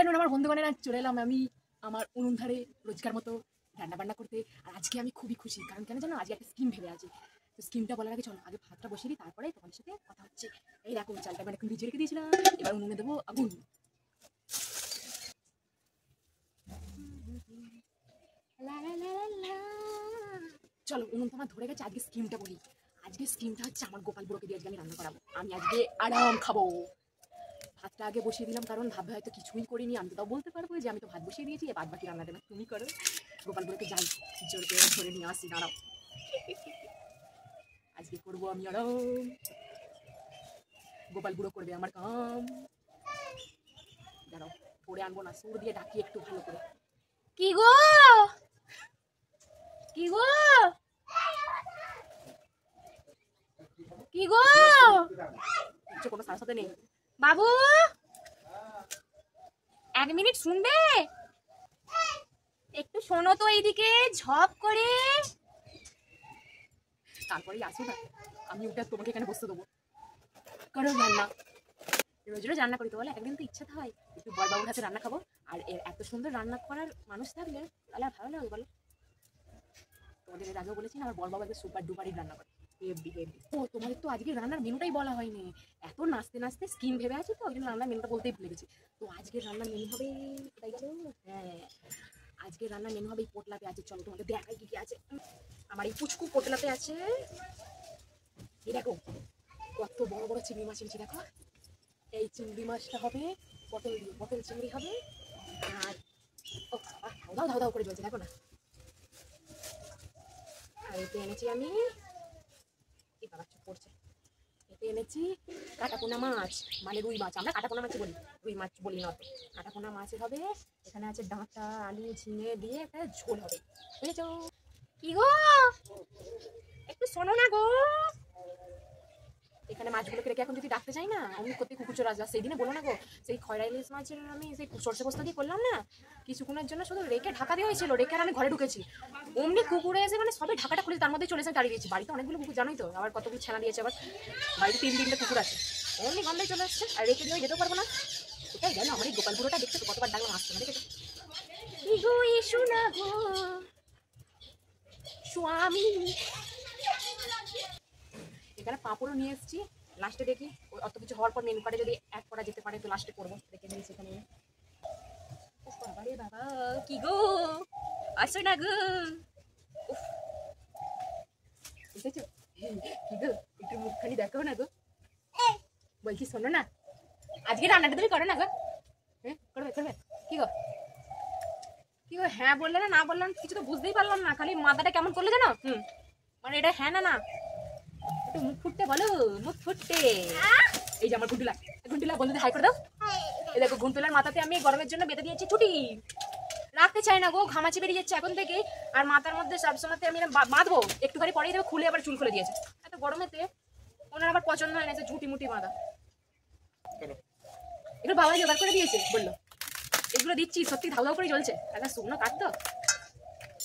Afternoon আমার বন্ধুগণেরা চলে এলাম আমি আমার উনুন ধারে রোজকার মতো রান্না বান্না করতে। আর আজকে আমি খুবই খুশি, কারণ কেন জানো, আজকে একটা স্কিম ভেবে আছে। তো স্কিমটা বলার আগে চলো আগে ভাতটা বসিয়ে দিই, তারপরে তোমার সাথে কথা হচ্ছে। এই দেখো চালটা মানে ভিজিয়ে রেখে দিয়েছিলাম, এবার উনুনে দেবো আগুন। চলো উনুন তোমার ধরে গেছে, আজকে স্কিমটা বলি। আজকে স্কিমটা হচ্ছে আমার গোপাল বুড়োকে দিয়ে আজকে আমি রান্না করাবো। আমি আজকে আরাম খাবো। ভাতটা আগে বসিয়ে দিলাম, কারণ ভাবে হয়তো কিছুই করিনি, আমি তো তাও বলতে পারবো যে আমি তো ভাত বসিয়ে দিয়েছি, বাদ বাকি রান্নাটা তুমি করো। গোপাল বুড়োকে যাই জোর করে ধরে নিয়ে আসি, দাঁড়াও। আজকে করবো আমি আরাম, গোপাল বুড়ো করবে আমার কাম। দাঁড়াও, পরে আনবো না, সুর দিয়ে ডাকি একটু ভালো করে। কি গো, কি গো, কি গো, কোনো সাথে সাথে নেই। বাবু 1 মিনিট শুনবে? একটু শোনো তো এইদিকে ঝপ করে, তারপরেই আসো না, আমি ওটা তোমাকে এখানে বসতে দেবো। করো রান্না, রোজ রোজ রান্না করি তো বলে, একদিন তো ইচ্ছা হয় একটু বড়বাবুর হাতে রান্না খাবো। আর এর এত সুন্দর রান্না করার মানুষ থাকলে তাহলে আর ভালো লাগে বলো। তোমাদের এর আগেও বলেছি না, আমার বড়বাবু একদম সুপার ডুপারই রান্না করে। ও তোমাদের তো আজকে রান্নার মেনুটাই বলা হয়নি। এত নাচতে নাচতে স্কিম ভেবে আছি, তো ওই জন্য রান্নার মেনুটা বলতেই ভুলে গেছি। তো আজকে রান্নার মেনু হবে, কোথায় গেল, হ্যাঁ, আজকে রান্নার মেনু হবে এই পোটলাতে আছে। চলো তোমাদের দেখাই কি কি আছে। আমার এই পুচকু পোটলাতে আছে, এই দেখো কত বড় বড় চিংড়ি মাছ এনেছি। দেখো এই চিংড়ি মাছটা হবে পটল দিয়ে, পটল চিংড়ি হবে। আর ধাও ধাও ধাও করে জ্বলছে, দেখো না। আর এতে এনেছি আমি, এই বাবা চুপ করছে, এতে এনেছি কাটাপোনা মাছ, মানে রুই মাছ। আমরা কাটাপোনা মাছ বলি, রুই মাছ বলি না। কাটাপোনা মাছের হবে। এখানে আছে ডাঁটা, আলু, ঝিঙে দিয়ে একটা ঝোল হবে, বুঝেছো? কি গো একটু শোনো না গো, এখানে মাছগুলোকে রেখে এখন যদি ডাকতে চাই না, আমি করতে কুকুর চোর আসবে। সেই দিনে বলো না গো, সেই খয়রা ইলিশ মাছের আমি সেই সর্ষে পোস্ত দিয়ে করলাম না, কিছুক্ষণের জন্য শুধু রেখে ঢাকা দিয়ে হয়েছিল, রেখে আর আমি ঘরে ঢুকেছি, অমনি কুকুরে এসে মানে সবাই ঢাকাটা খুলে তার মধ্যে চলে এসে দাঁড়িয়ে দিয়েছি। বাড়িতে অনেকগুলো কুকুর জানোই তো, আবার কতগুলো ছানা দিয়েছে, আবার বাড়িতে 3-3টে কুকুর আছে, অমনি গন্ধে চলে আসছে। আর রেখে দিয়ে যেতেও পারবো না। কোথায় গেল আমার এই গোপাল বুড়োটা, দেখছো তো কতবার ডাকলাম আসছে না, দেখেছো? কি গো এসো না গো স্বামী। এখানে পাঁপড়ও নিয়ে এসেছি, লাস্টে দেখি অত কিছু হওয়ার পর মেনু কার্ডে যদি অ্যাড করা যেতে পারে তো লাস্টে করবো, রেখে দিয়েছি এখানে। বাবা রে বাবা, কি গো আসো না গো, বুঝেছো? কি গো একটু মুখখানি দেখো না গো, বলছি শোনো না, আজকে রান্নাটা তুমি করো না গো। হ্যাঁ করবে করবে, কি গো, কি গো, হ্যাঁ বললে না, না বললাম কিছু তো বুঝতেই পারলাম না, খালি মাথাটা কেমন করলে জানো। মানে এটা হ্যাঁ না না, একটু মুখ ফুটতে বলো, মুখ ফুটতে। এই যে আমার গুন্টুলা, গুন্টুলা বন্ধুদের হাই করে দাও। এই দেখো গুন্টুলার মাথাতে আমি গরমের জন্য বেঁধে দিয়েছি ছুটি, রাখতে চাই না গো, ঘামাচি বেরিয়ে যাচ্ছে এখন থেকে। আর মাথার মধ্যে সবসময় আমি বাঁধবো, একটুখানি পরেই দেবো খুলে, আবার চুল খুলে দিয়েছে। এত গরমেতে ওনার আবার পছন্দ হয় না যে ঝুটি মুটি বাঁধা। এগুলো বাবা জোগাড় করে দিয়েছে, বললো এগুলো দিচ্ছি, সত্যি ধাউ ধাউ করে জ্বলছে, একটা শুকনো কাঠ তো।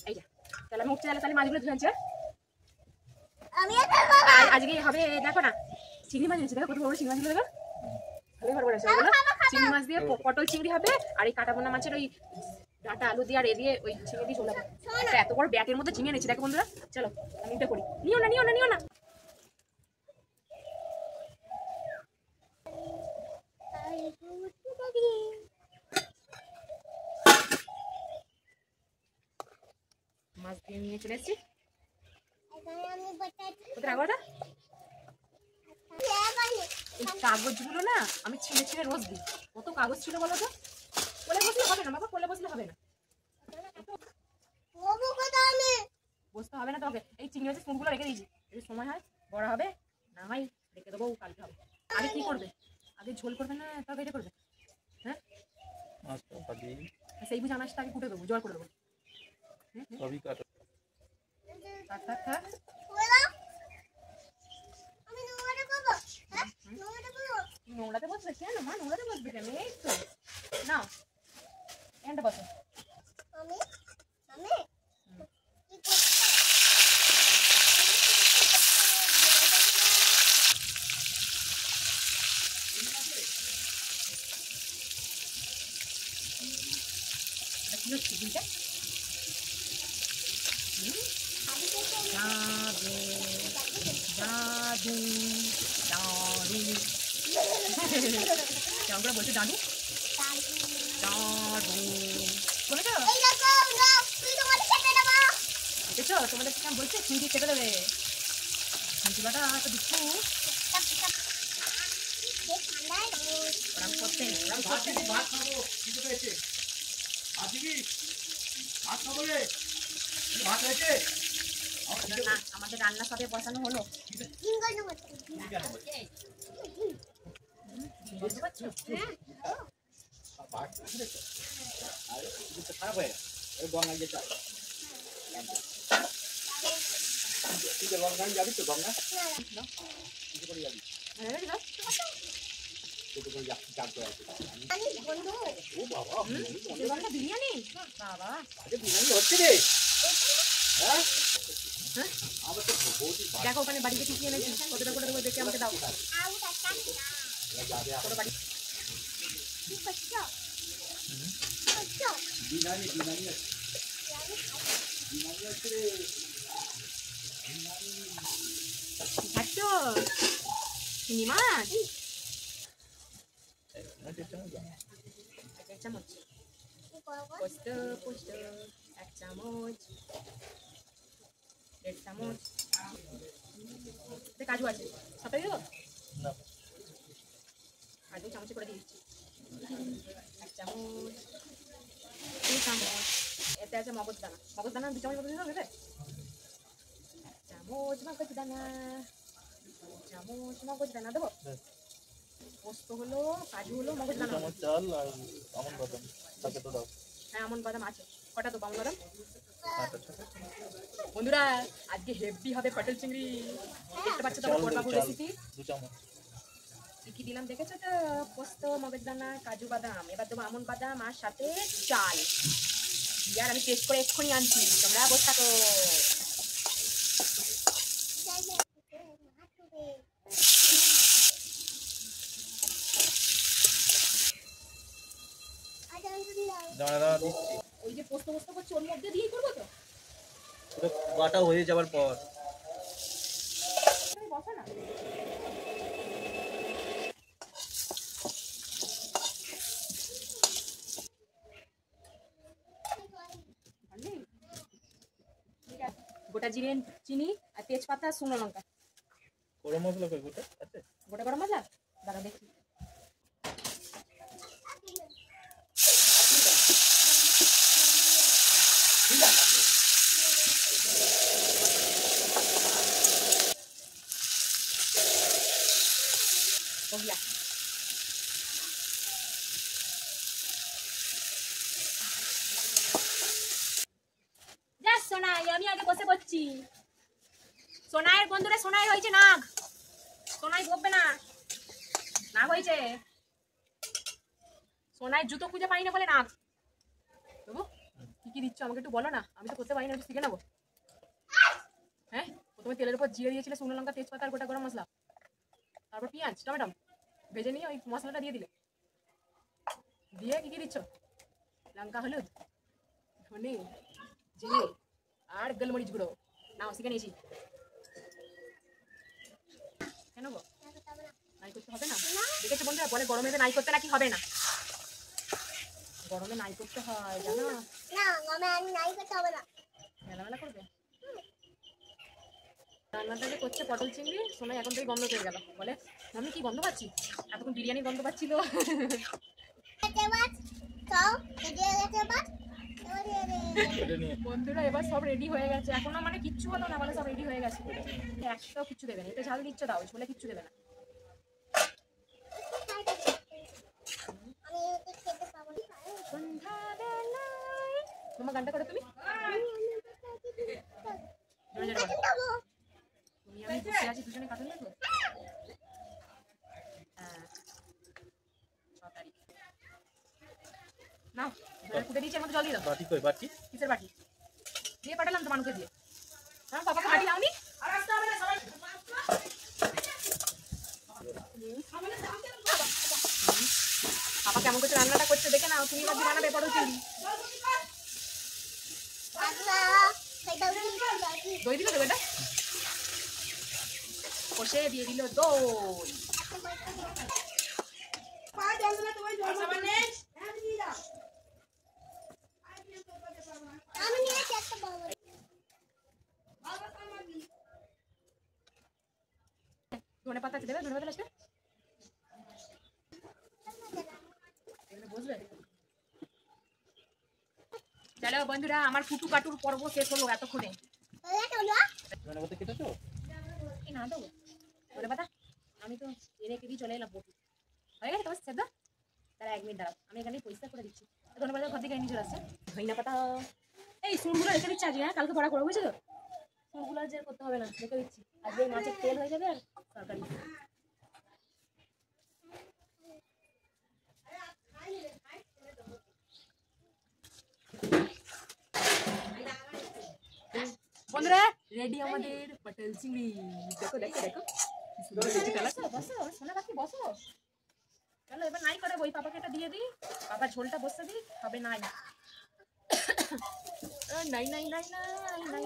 এই যা, তাহলে আমি উঠতে গেলে তাহলে মাছগুলো ধুয়ে আনছে। আজকে হবে দেখো না, চিংড়ি মাছ এনেছি, দেখো কত বড় চিংড়ি মাছগুলো, দেখো ভালোই বড় বড় আছে। চিংড়ি মাছ দিয়ে পটল চিংড়ি হবে, আর এই কাটাপোনা মাছের ওই ডাঁটা আলু দিয়ে আর এ দিয়ে ওই ঝিঙে দিয়ে ঝোল হবে। এত বড় ব্যাটের মধ্যে ঝিঙে এনেছি, দেখো বন্ধুরা। চলো আমি এটা করি, নিও না নিও না নিও না। মাছ দিয়ে নিয়ে চলে এসেছি, এই কাগজগুলো না আমি ছিঁড়ে ছিঁড়ে রোজ দিই। কত কাগজ ছিল বলো তো, কোলে বসলে হবে না বাবা, কোলে বসলে হবে না, বসতে হবে না তোকে। এই চিংড়ি মাছের ফুলগুলো রেখে দিয়েছি, যদি সময় হয় বড় হবে, না হয় রেখে দেবো, কালকে হবে। আগে কি করবে, আগে ঝোল করবে না তরকারি করবে? হ্যাঁ সেই বুঝে আনাজটা আগে কুটে দেবো, জল করে দেবো। নোংরাতে বসবে কেন মা, নোংরাতে বসবে কেন, এই তো না এখানটা বসো। সুন্দর চিকেনটা দাদু দাদু কেমন করে বলছে দাদু দাদু বলেছ দেখেছো তোমাদের কেমন বলছে চিংড়ি খেতে দেবে চুলাটা তো দিচ্ছু আমাদের রান্না সবে বসানো হলো যাবি তো গঙ্গা বিরিয়ানি বাবা বিরিয়ানি হচ্ছে রে দেখো ওখানে বাড়িতে কি কি এনেছি কতটা করে দেবো দেখে আমাকে দাও বিরিয়ানি বিরিয়ানি বিরিয়ানি হচ্ছে রে খাচ্ছ চিনি মাছ এক চামচ পোস্ত পোস্ত এক চামচ 1.5 চামচ কাজু আছে সবটাই দেবো কাজু চামচে করে দিচ্ছি 1 চামচ 2 চামচ এতে আছে মগজদানা 2 চামচ মতো দিতে হবে 1 চামচ মগজদানা 2 চামচ মগজদানা দেবো পোস্ত হলো কাজু হলো মগজদানা চাল আর আমন বাদাম তাকে তো দাও হ্যাঁ আমন বাদাম আছে কটা তো আমন বাদাম বন্ধুরা আজকে হেভি হবে পটল চিংড়ি দেখতে পাচ্ছ তো বড়বাবুর রেসিপি 2 চামচ কি দিলাম দেখেছো তো পোস্ত মগজদানা কাজু বাদাম এবার দেবো আমন বাদাম আর সাথে চাল আর আমি টেস্ট করে এক্ষুনি আনছি তোমরা বসে থাকো দাঁড়া দিচ্ছি ওই যে পোস্ত পোস্ত করছি ওর মধ্যে দিয়ে করবো তো পুরো বাটা হয়ে যাবার পর বসা না গোটা জিরে চিনি আর তেজপাতা শুকনো লঙ্কা গরম মশলা কই গোটা আছে গোটা গরম মশলা দাঁড়া দেখি हो गया যা সোনাই আমি আগে বসে পড়ছি সোনাইয়ের বন্ধুরা সোনাই হয়েছে নাগ সোনাই বকবে না নাগ হয়েছে সোনাইয়ের জুতো খুঁজে পাই না বলে নাগ বাবু কি কি দিচ্ছ আমাকে একটু বলো না আমি তো করতে পারি না একটু শিখে নেবো হ্যাঁ প্রথমে তেলের উপর জিরে দিয়েছিলে শুকনো লঙ্কা তেজপাতা আর গোটা গরম মশলা তারপর পেঁয়াজ টমেটো ভেজে নিয়ে ওই মশলাটা দিয়ে দিলে দিয়ে কি কি দিচ্ছ লঙ্কা হলুদ ধনে জিরে আর গোলমরিচ গুঁড়ো নাও শিখে নিয়েছি কেন গো নাই করতে হবে না দেখেছো বন্ধুরা বলে গরমে নাই করতে নাকি হবে না গরমে নাই করতে হয় জানো না নাই করতে হবে না মেলা করবে রান্নাটা যে করছে পটল চিংড়ি সোনাই এখন থেকে গন্ধ পেয়ে গেল বলে আমি কি গন্ধ পাচ্ছি এতক্ষণ বিরিয়ানি গন্ধ পাচ্ছিল বন্ধুরা এবার সব রেডি হয়ে গেছে এখনো মানে কিচ্ছু হলো না বলে সব রেডি হয়ে গেছে একটাও কিচ্ছু দেবে না এটা ঝাল দিচ্ছ দাও ঝোলে কিচ্ছু দেবে না তোমার গানটা করো তুমি তুমি আমি বসে আছি দুজনে কাটুন দেখো নাও কুটে দিয়েছি আমাকে জল দিয়ে দাও বাটি কই বাটি কিসের বাটি দিয়ে পাঠালাম তো মানুষকে দিয়ে হ্যাঁ বাবাকে বাটি দাওনি পাপা কেমন করছে রান্নাটা করছে দেখে নাও তুমি এবার বানাবে পটল চিংড়ি দই দিল তো এটা কষে দিয়ে দিল দই ধনে পাতা দেবে ধনে পাতা আসবে বুঝলে চলো বন্ধুরা আমার ফুটু কাটুর পর্ব শেষ হলো এতক্ষণে এই না দেবো ধনে পাতা আমি তো রেখে দিয়ে চলে এলাম বটু হয়ে গেছে তোমার সেদ্ধ তারা 1 মিনিট দাঁড়াও আমি এখানে পরিষ্কার করে দিচ্ছি ধনে পাতা ঘর থেকে নিয়ে চলে আসছে ধইনা পাতা এই সুরগুলো রেখে দিচ্ছি আজকে হ্যাঁ কালকে পড়া করবো বুঝছো তো সুরগুলো আজ আর করতে হবে না রেখে দিচ্ছি আজকে মাছের তেল হয়ে যাবে আর তরকারি বন্ধুরা রেডি আমাদের পটল চিংড়ি দেখো দেখো দেখো বসো সোনা পাখি বসো চলো এবার নাই করে ওই পাপাকে এটা দিয়ে দিই পাপা ঝোলটা বসতে দিই হবে নাই নাই নাই নাই নাই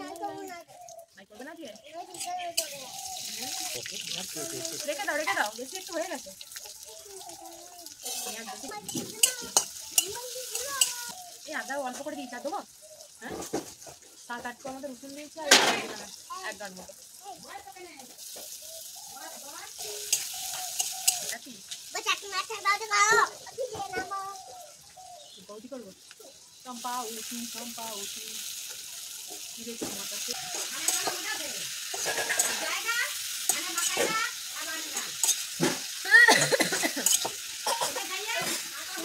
নাই করবে না দিয়ে রেখে দাও বেশি একটু হয়ে গেছে এই আদা অল্প করে দিই চা দেবো হ্যাঁ 7-8 को আমাদের রসুন দিয়েছি আর 1 গাঁট মতো বৌদি করবো চম্পা উঠি কি দেখছি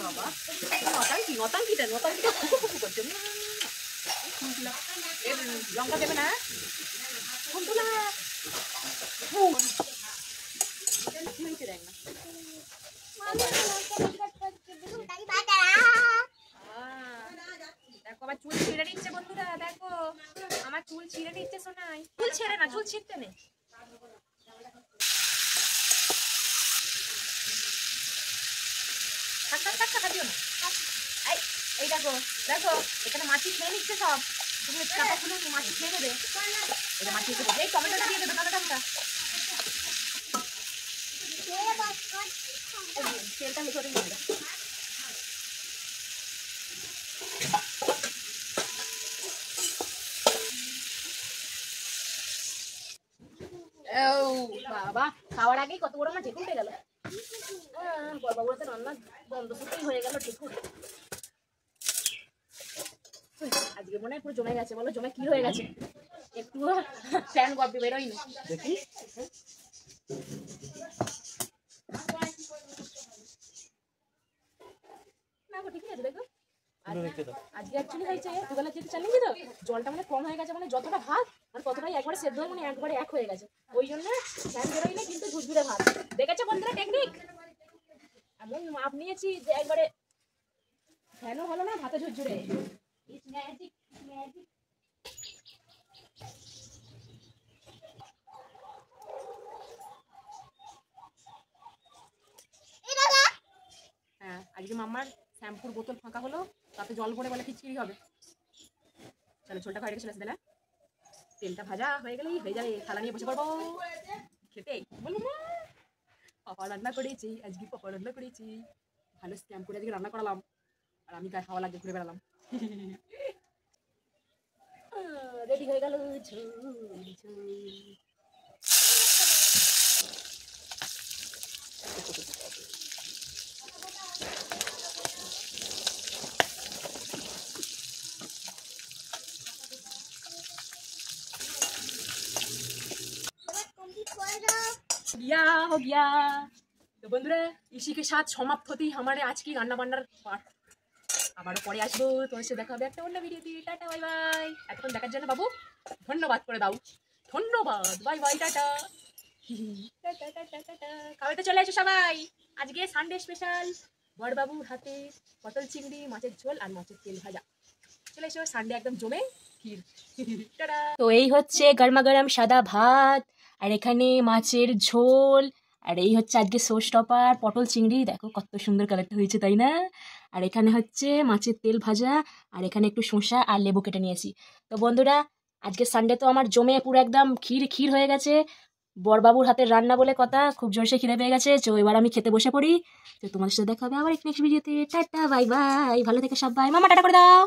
বাবা নতাঙ্কিটা ফুকু করছে লঙ্কা দেবে না দেখ না দেখো আমার চুল ছিঁড়ে নিচ্ছে বন্ধুরা দেখো আমার চুল ছিঁড়ে নিচ্ছে সোনাই চুল ছেড়ে না চুল ছিঁড়তে নেই খাবিও না এই দেখো দেখো এখানে মাছি খেয়ে নিচ্ছে সব তুমি চাপা খুলে মাছি খেয়ে নেবে এটা মাছি এসে বলছে এই টমেটোটা দিয়ে দেবে টমেটোটা তেলটা ভিতরে নিয়ে দেবে বাবা খাওয়ার আগেই কত বড় আমার ঢেকুর উঠে গেল বড়বাবুরাতে রান্না বন্ধ সত্যি হয়ে গেল ঢেকুর আজকে মনে হয় পুরো জমে গেছে বলো জমে কি হয়ে গেছে একটু ফ্যান গপ্পি বেরোয়নি দেখি না ঠিক আছে দেখো আজকে অ্যাকচুয়ালি হয়েছে দুবেলা যেতে চালিয়ে তো জলটা মানে কম হয়ে গেছে মানে যতটা ভাত মানে ততটাই একবারে সেদ্ধ হয়ে মানে একবারে এক হয়ে গেছে ওই জন্য ফ্যান বেরোয়নি কিন্তু ঝুরঝুরে ভাত দেখেছো বন্ধুরা টেকনিক এমন মাপ নিয়েছি যে একবারে ফ্যানও হলো না ভাতে ঝুরঝুরে হ্যাঁ আজকে মাম্মার শ্যাম্পুর বোতল ফাঁকা হলো তাতে জল ভরে বলে খিচুড়ি হবে চলো ঝোলটা খাই রেখে চলে আসতে না তেলটা ভাজা হয়ে গেলেই হয়ে যাবে থালা নিয়ে বসে পড়বো খেতে বলুন না পাপা রান্না করেছি আজকে পাপা রান্না করেছি ভালো স্ক্যাম করে আজকে রান্না করালাম আর আমি তার খাওয়া লাগে ঘুরে বেড়ালাম রেডি হয়ে গেল हो गया तो बंधुरा इसी के साथ समाप्त होती हमारे आज की रान्ना बान्नार पार्ट আবারও পরে আসবো তোমার সাথে দেখা হবে একটা অন্য ভিডিওতে টাটা বাই বাই এতক্ষণ দেখার জন্য বাবু ধন্যবাদ করে দাও ধন্যবাদ বাই বাই টাটা খাওয়াতে চলে আসো সবাই আজকে সানডে স্পেশাল বড়বাবুর হাতে পটল চিংড়ি মাছের ঝোল আর মাছের তেল ভাজা চলে এসো সানডে একদম জমে ক্ষীর টাটা তো এই হচ্ছে গরমা গরম সাদা ভাত আর এখানে মাছের ঝোল আর এই হচ্ছে আজকে সোস টপার পটল চিংড়ি দেখো কত সুন্দর কালারটা হয়েছে তাই না আর এখানে হচ্ছে মাছের তেল ভাজা আর এখানে একটু শসা আর লেবু কেটে নিয়েছি তো বন্ধুরা আজকে সানডে তো আমার জমে পুরো একদম ক্ষীর ক্ষীর হয়ে গেছে। বরবাবুর হাতের রান্না বলে কথা, খুব জোরসে খিদে পেয়ে গেছে। তো এবার আমি খেতে বসে পড়ি। তো তোমাদের সাথে দেখা হবে আবার নেক্সট ভিডিওতে। টাটা বাই বাই, ভালো থেকে সবাই, মামা টাটা করে দাও।